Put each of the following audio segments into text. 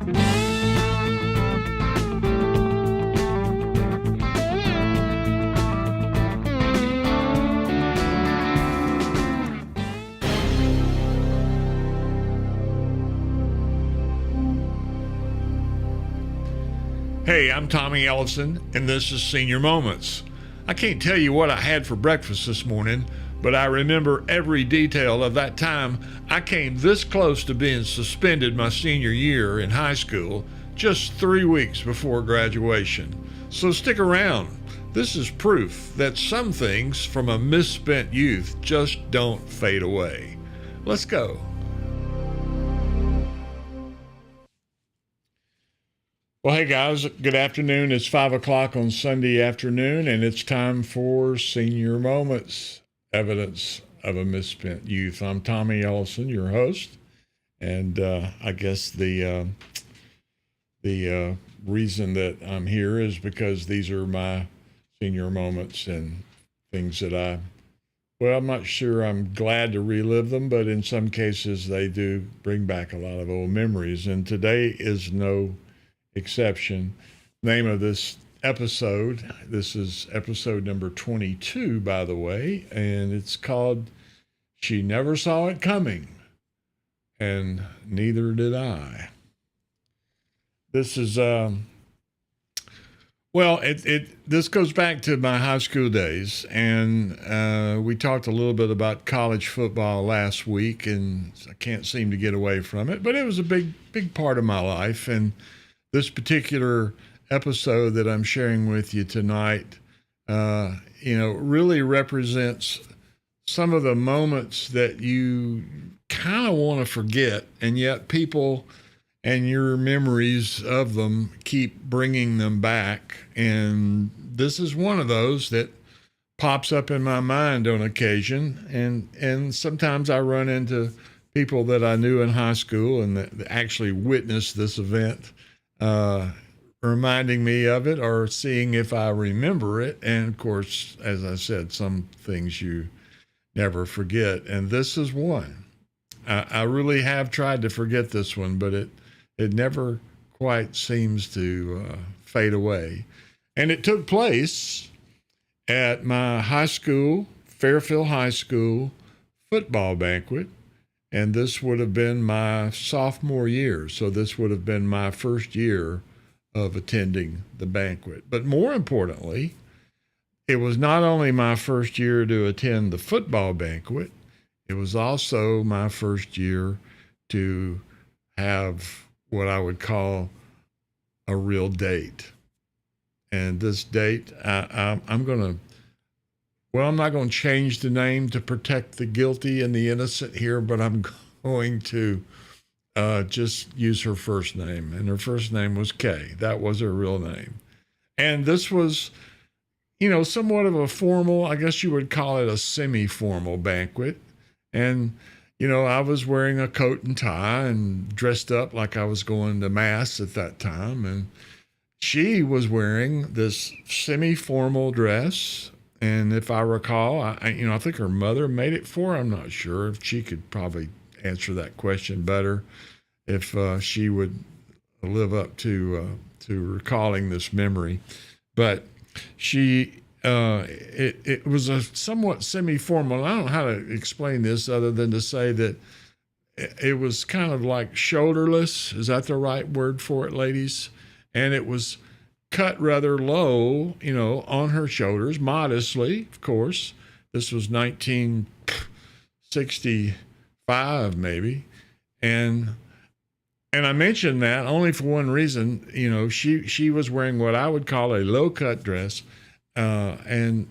Hey, I'm Tommy Ellison, and this is Senior Moments. I can't tell you what I had for breakfast this morning, but I remember every detail of that time I came this close to being suspended my senior year in high school, just 3 weeks before graduation. So stick around. This is proof that some things from a misspent youth just don't fade away. Let's go. Well, hey guys, good afternoon. It's 5 o'clock on Sunday afternoon, and it's time for Senior Moments, Evidence of a Misspent Youth. I'm Tommy Ellison, your host, and I guess the reason that I'm here is because these are my senior moments and things that I'm not sure I'm glad to relive them, but in some cases they do bring back a lot of old memories, and today is no exception. Name of this episode, this is episode number 22, by the way, and it's called She Never Saw It Coming, and Neither Did I. This is this goes back to my high school days, and we talked a little bit about college football last week, and I can't seem to get away from it, but it was a big part of my life. And this particular episode that I'm sharing with you tonight, really represents some of the moments that you kind of want to forget, and yet people and your memories of them keep bringing them back. And this is one of those that pops up in my mind on occasion. And sometimes I run into people that I knew in high school and that actually witnessed this event, reminding me of it or seeing if I remember it. And of course, as I said, some things you never forget. And this is one. I really have tried to forget this one, but it never quite seems to fade away. And it took place at my high school, Fairfield High School, football banquet. And this would have been my sophomore year. So this would have been my first year of attending the banquet. But more importantly, it was not only my first year to attend the football banquet, it was also my first year to have what I would call a real date. And this date, I'm not going to change the name to protect the guilty and the innocent here, but I'm going to just use her first name. And her first name was Kay. That was her real name. And this was, somewhat of a formal, I guess you would call it a semi-formal banquet. And, I was wearing a coat and tie and dressed up like I was going to mass at that time. And she was wearing this semi-formal dress. And if I recall, I think her mother made it for her. I'm not sure. If she could probably answer that question better if she would live up to recalling this memory. But it was a somewhat semi-formal. I don't know how to explain this other than to say that it was kind of like shoulderless. Is that the right word for it, ladies? And it was cut rather low, on her shoulders, modestly, of course. This was 1965, maybe. And I mentioned that only for one reason. She was wearing what I would call a low-cut dress. And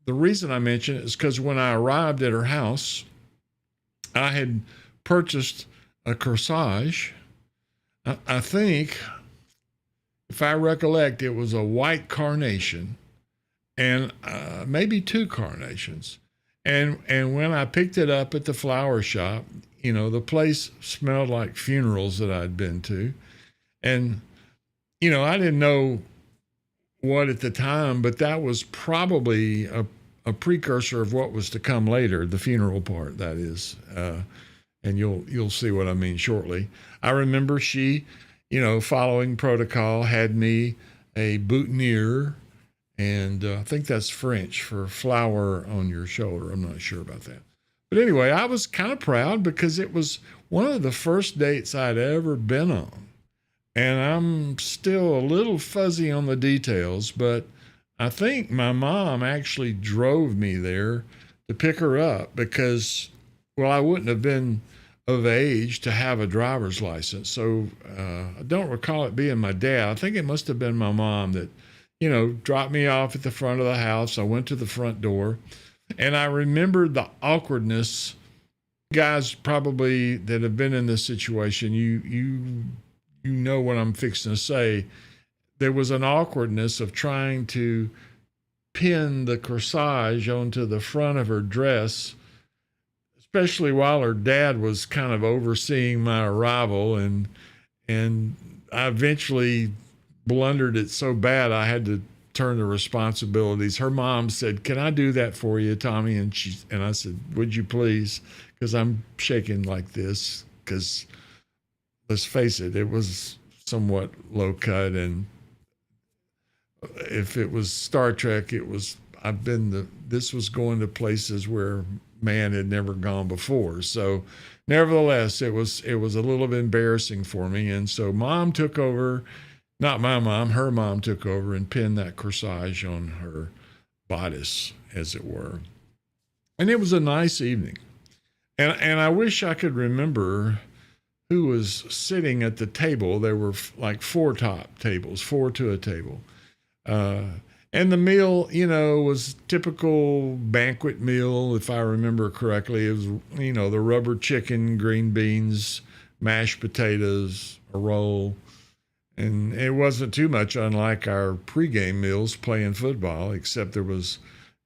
the reason I mention it is because when I arrived at her house, I had purchased a corsage. I think, if I recollect, it was a white carnation and maybe two carnations. And when I picked it up at the flower shop, the place smelled like funerals that I'd been to. And, I didn't know what at the time, but that was probably a precursor of what was to come later, the funeral part, that is. and you'll see what I mean shortly. I remember she, following protocol, had me a boutonniere, and I think that's French for flower on your shoulder. I'm not sure about that. But anyway, I was kind of proud because it was one of the first dates I'd ever been on. And I'm still a little fuzzy on the details, but I think my mom actually drove me there to pick her up because, well, I wouldn't have been of age to have a driver's license. So I don't recall it being my dad. I think it must have been my mom that, dropped me off at the front of the house. I went to the front door, and I remembered the awkwardness. Guys probably that have been in this situation, you know what I'm fixing to say. There was an awkwardness of trying to pin the corsage onto the front of her dress, especially while her dad was kind of overseeing my arrival, and I eventually blundered it so bad I had to turn the responsibilities. Her mom said, "Can I do that for you, Tommy?" And I said, "Would you please?" Because I'm shaking like this. Because let's face it, it was somewhat low cut, and if it was Star Trek, this was going to places where man had never gone before. So nevertheless, it was a little bit embarrassing for me. And so mom took over, not my mom, her mom took over and pinned that corsage on her bodice, as it were. And it was a nice evening. And I wish I could remember who was sitting at the table. There were like four top tables, four to a table. And the meal, was typical banquet meal, if I remember correctly. It was, the rubber chicken, green beans, mashed potatoes, a roll. And it wasn't too much unlike our pregame meals playing football, except there was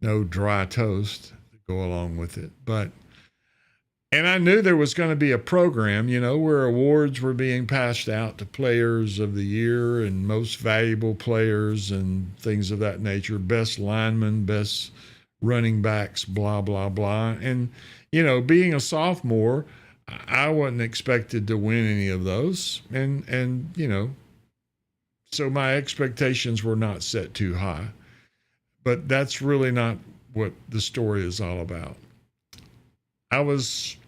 no dry toast to go along with it. And I knew there was going to be a program, where awards were being passed out to players of the year and most valuable players and things of that nature, best linemen, best running backs, blah, blah, blah. And, being a sophomore, I wasn't expected to win any of those. And so my expectations were not set too high. But that's really not what the story is all about. I was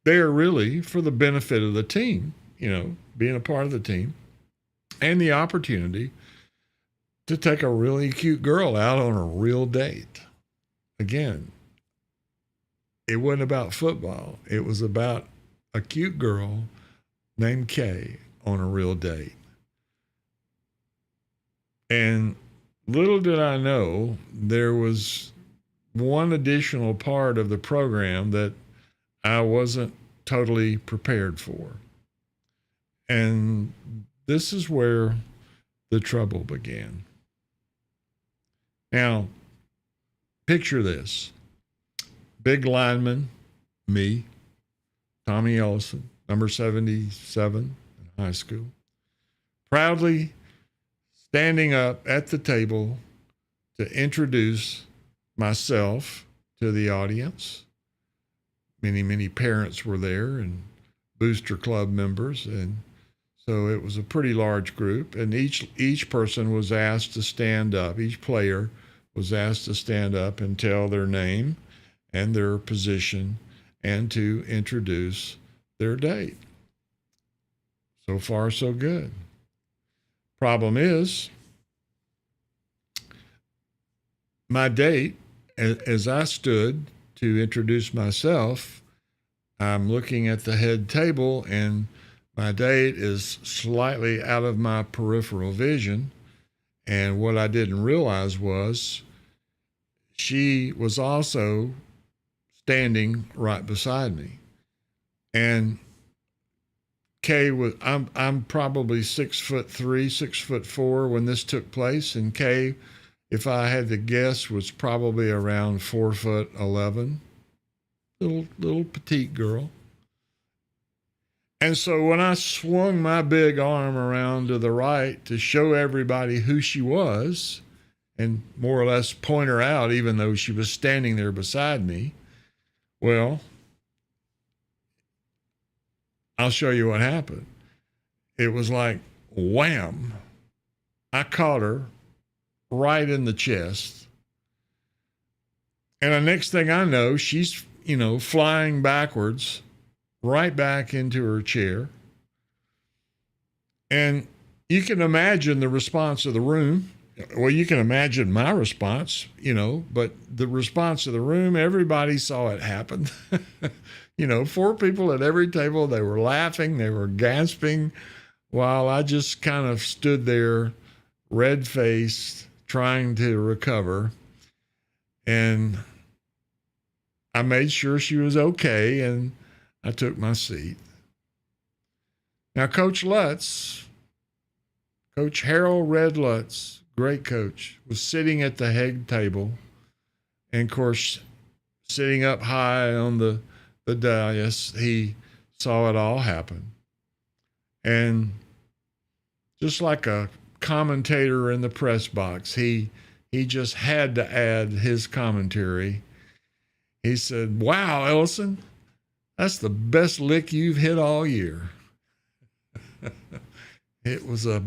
there really for the benefit of the team, being a part of the team, and the opportunity to take a really cute girl out on a real date. Again, it wasn't about football. It was about a cute girl named Kay on a real date. And little did I know there was one additional part of the program that I wasn't totally prepared for. And this is where the trouble began. Now, picture this. Big lineman, me, Tommy Ellison, number 77 in high school, proudly standing up at the table to introduce myself to the audience. Many parents were there and booster club members, and so it was a pretty large group, and each person was asked to stand up. Each player was asked to stand up and tell their name and their position and to introduce their date. So far, so good. Problem is, my date, as I stood to introduce myself, I'm looking at the head table, and my date is slightly out of my peripheral vision. And what I didn't realize was she was also standing right beside me. And Kay was, I'm probably 6'3", 6'4" when this took place, and Kay, if I had to guess, was probably around 4'11", little petite girl. And so when I swung my big arm around to the right to show everybody who she was, and more or less point her out, even though she was standing there beside me, well, I'll show you what happened. It was like wham. I caught her right in the chest. And the next thing I know, she's, flying backwards, right back into her chair. And you can imagine the response of the room. Well, you can imagine my response, but the response of the room, everybody saw it happen. 4 people at every table, they were laughing, they were gasping, while I just kind of stood there, red-faced, trying to recover. And I made sure she was okay, and I took my seat. Now, Coach Harold Red Lutz, great coach, was sitting at the head table, and of course, sitting up high on the dais, he saw it all happen. And just like a commentator in the press box, he just had to add his commentary. He said, "Wow, Ellison, that's the best lick you've hit all year." It was a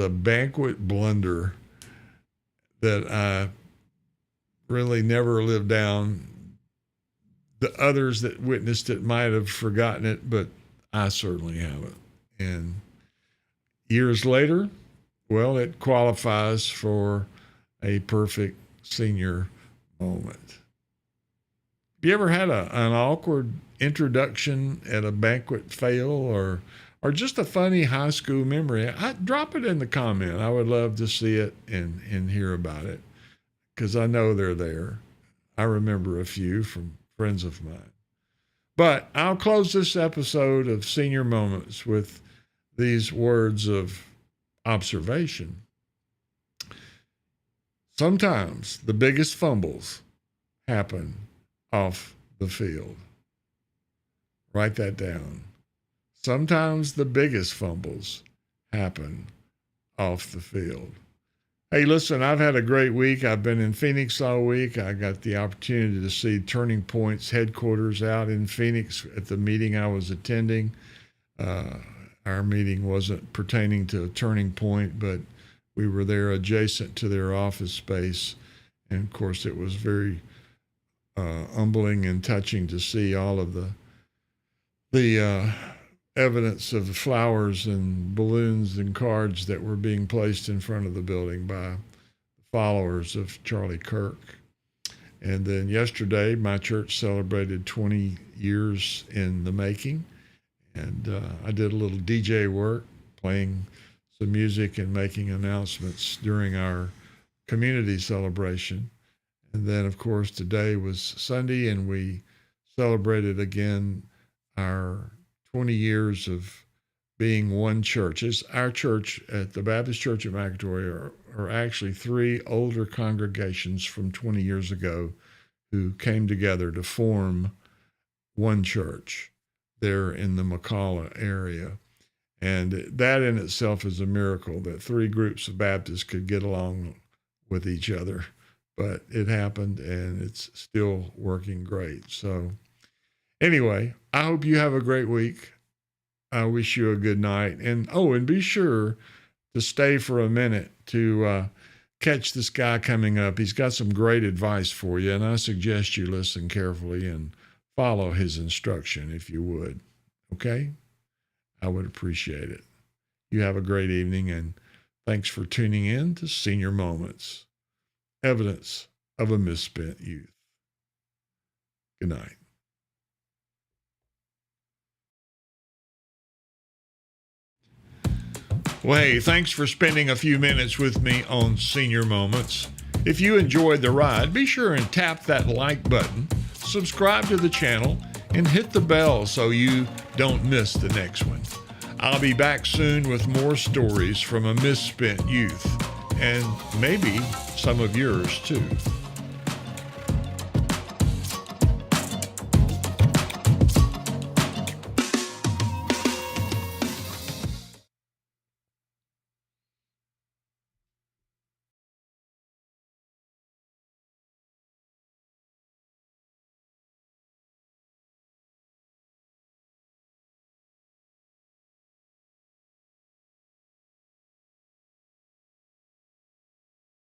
Banquet blunder that I really never lived down. The others that witnessed it might have forgotten it, but I certainly haven't. And years later, well, it qualifies for a perfect senior moment. Have you ever had an awkward introduction at a banquet fail or just a funny high school memory? Drop it in the comment. I would love to see it and hear about it, because I know they're there. I remember a few from friends of mine. But I'll close this episode of Senior Moments with these words of observation. Sometimes the biggest fumbles happen off the field. Write that down. Sometimes the biggest fumbles happen off the field. Hey, listen, I've had a great week. I've been in Phoenix all week. I got the opportunity to see Turning Point's headquarters out in Phoenix at the meeting I was attending. Our meeting wasn't pertaining to Turning Point, but we were there adjacent to their office space. And of course, it was very humbling and touching to see all of the evidence of the flowers and balloons and cards that were being placed in front of the building by followers of Charlie Kirk. And then yesterday, my church celebrated 20 years in the making. And I did a little DJ work, playing some music and making announcements during our community celebration. And then, of course, today was Sunday, and we celebrated again our 20 years of being one church. Our church at the Baptist Church at McAtoy are actually 3 older congregations from 20 years ago who came together to form one church there in the McCalla area. And that in itself is a miracle, that 3 groups of Baptists could get along with each other. But it happened, and it's still working great. So anyway, I hope you have a great week. I wish you a good night. And be sure to stay for a minute to catch this guy coming up. He's got some great advice for you, and I suggest you listen carefully and follow his instruction if you would. Okay? I would appreciate it. You have a great evening, and thanks for tuning in to Senior Moments, evidence of a misspent youth. Good night. Well, hey, thanks for spending a few minutes with me on Senior Moments. If you enjoyed the ride, be sure and tap that like button, subscribe to the channel, and hit the bell so you don't miss the next one. I'll be back soon with more stories from a misspent youth, and maybe some of yours too.